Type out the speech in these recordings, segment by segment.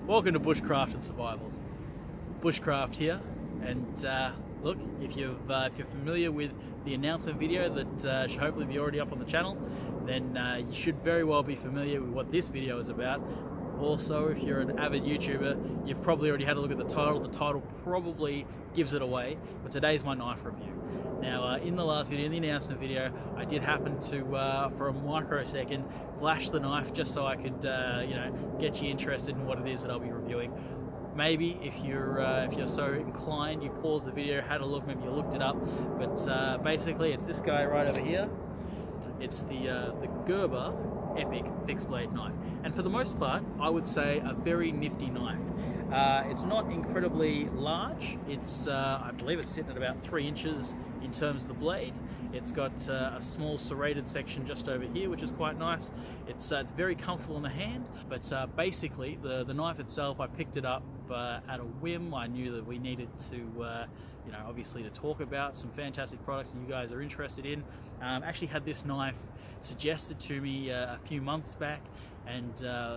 Welcome to Bushcraft and Survival. Bushcraft here, and look, if you're familiar with the announcement video that should hopefully be already up on the channel, then you should very well be familiar with what this video is about. Also, if you're an avid YouTuber, you've probably already had a look at the title. The title probably gives it away, but today's my knife review. Now, in the last video, in the announcement video, I did happen to, for a microsecond, flash the knife just so I could, get you interested in what it is that I'll be reviewing. Maybe if you're so inclined, you pause the video, had a look, maybe you looked it up. But basically, it's this guy right over here. It's the Gerber Epic fixed blade knife, and for the most part, I would say a very nifty knife. It's not incredibly large. It's I believe it's sitting at about 3 inches in terms of the blade. It's got a small serrated section just over here, which is quite nice. It's very comfortable in the hand, but basically the knife itself, I picked it up at a whim. I knew that we needed to, obviously to talk about some fantastic products that you guys are interested in. Actually had this knife suggested to me a few months back, and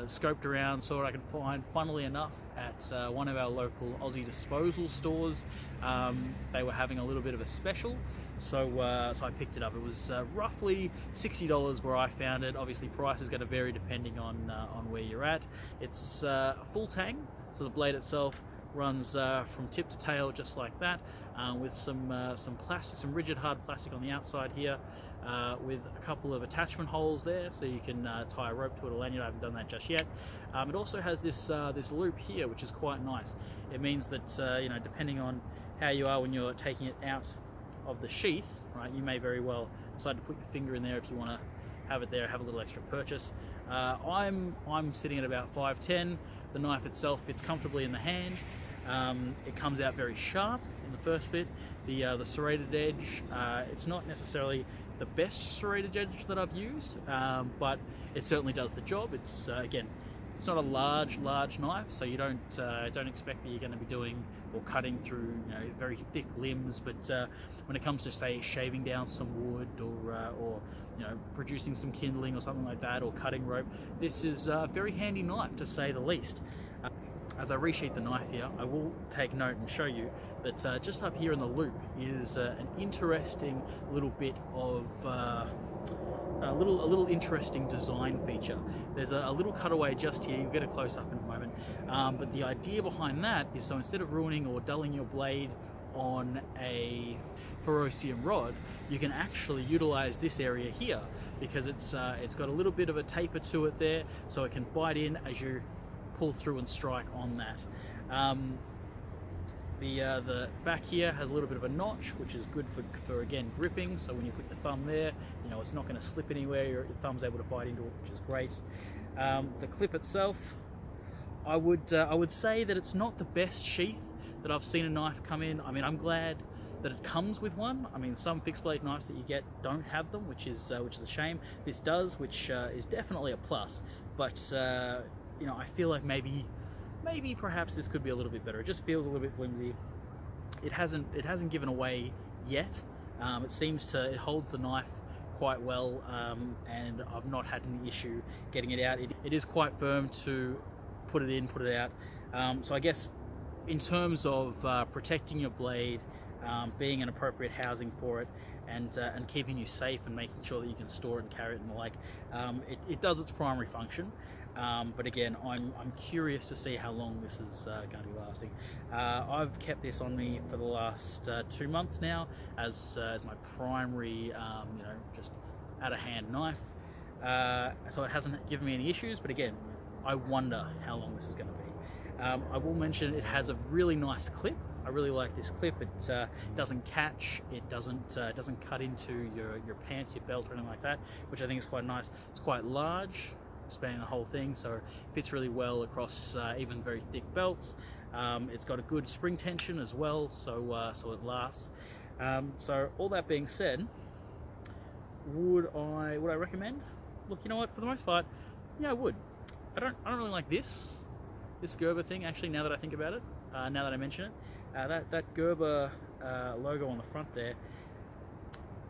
scoped around, saw what I could find, funnily enough, at one of our local Aussie disposal stores. They were having a little bit of a special, so I picked it up. It was roughly $60 where I found it. Obviously price is going to vary depending on where you're at. It's a full tang, so the blade itself runs from tip to tail just like that, with some plastic, some rigid hard plastic on the outside here, with a couple of attachment holes there, so you can tie a rope to it or lanyard. I haven't done that just yet. It also has this loop here, which is quite nice. It means that depending on how you are when you're taking it out of the sheath, right, you may very well decide to put your finger in there if you want to have it there, have a little extra purchase. I'm sitting at about 5'10". The knife itself fits comfortably in the hand. It comes out very sharp in the first bit. The serrated edge, it's not necessarily the best serrated edge that I've used, but it certainly does the job. It's again, it's not a large knife, so you don't expect that you're going to be doing or cutting through very thick limbs. But when it comes to, say, shaving down some wood or producing some kindling or something like that, or cutting rope, this is a very handy knife, to say the least. As I resheath the knife here, I will take note and show you that just up here in the loop is an interesting little bit of a little interesting design feature. There's a little cutaway just here. You'll get a close up in a moment. But the idea behind that is, so instead of ruining or dulling your blade on a ferrocium rod, you can actually utilize this area here, because it's got a little bit of a taper to it there, so it can bite in as you pull through and strike on that. The back here has a little bit of a notch, which is good for again gripping, so when you put your thumb there, it's not going to slip anywhere. Your thumb's able to bite into it, which is great. The clip itself, I would say that it's not the best sheath that I've seen a knife come in. I mean, I'm glad that it comes with one. I mean, some fixed blade knives that you get don't have them, which is a shame. This does, which is definitely a plus. But I feel like maybe perhaps this could be a little bit better. It just feels a little bit flimsy. It hasn't given away yet. It holds the knife quite well, and I've not had any issue getting it out. It is quite firm to put it in, put it out. So I guess in terms of protecting your blade, being an appropriate housing for it, and keeping you safe and making sure that you can store it and carry it and the like, it does its primary function. But again, I'm curious to see how long this is going to be lasting. I've kept this on me for the last 2 months now as my primary, just out-of-hand knife. So it hasn't given me any issues, but again, I wonder how long this is going to be. I will mention it has a really nice clip. I really like this clip. It doesn't catch, it doesn't cut into your pants, your belt, or anything like that, which I think is quite nice. It's quite large, spanning the whole thing, so it fits really well across even very thick belts. It's got a good spring tension as well, so it lasts. So all that being said, would I recommend? Look, you know what? For the most part, yeah, I would. I don't really like this Gerber thing, actually, now that I think about it. Now that I mention it, that Gerber logo on the front there,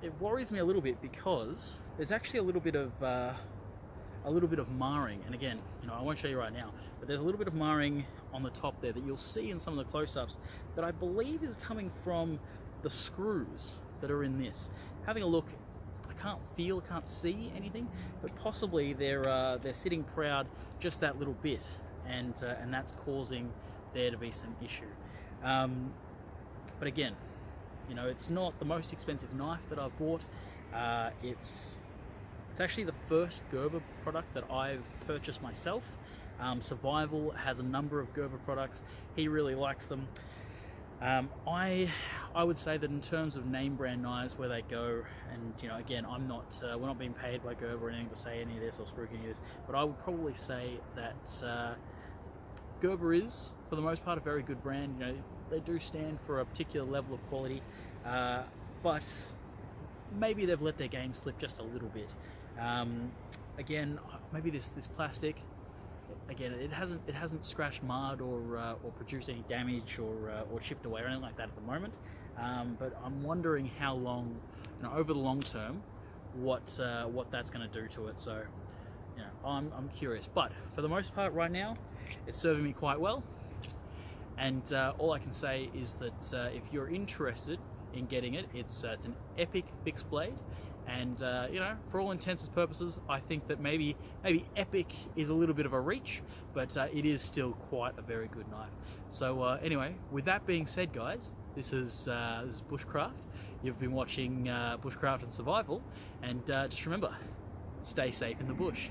it worries me a little bit, because there's actually a little bit of a little bit of marring, and again, you know, I won't show you right now, but there's a little bit of marring on the top there that you'll see in some of the close-ups that I believe is coming from the screws that are in this. Having a look, I can't see anything, but possibly they're sitting proud just that little bit, and that's causing there to be some issue. But again, you know, it's not the most expensive knife that I've bought. It's actually the first Gerber product that I've purchased myself. Survival has a number of Gerber products. He really likes them. I would say that in terms of name brand knives, where they go, and you know, again, we're not being paid by Gerber or anything to say any of this or spruik any of this, but I would probably say that Gerber is, for the most part, a very good brand. You know, they do stand for a particular level of quality, but maybe they've let their game slip just a little bit. Again, maybe this plastic, again, it hasn't scratched, marred, or produced any damage, or chipped away or anything like that at the moment. But I'm wondering how long, you know, over the long term, what that's going to do to it. So, you know, I'm curious. But for the most part, right now, it's serving me quite well. And all I can say is that if you're interested in getting it, it's an epic fixed blade. And you know, for all intents and purposes, I think that maybe epic is a little bit of a reach, but it is still quite a very good knife. So anyway, with that being said, guys, this is Bushcraft. You've been watching Bushcraft and Survival, and just remember, stay safe in the bush.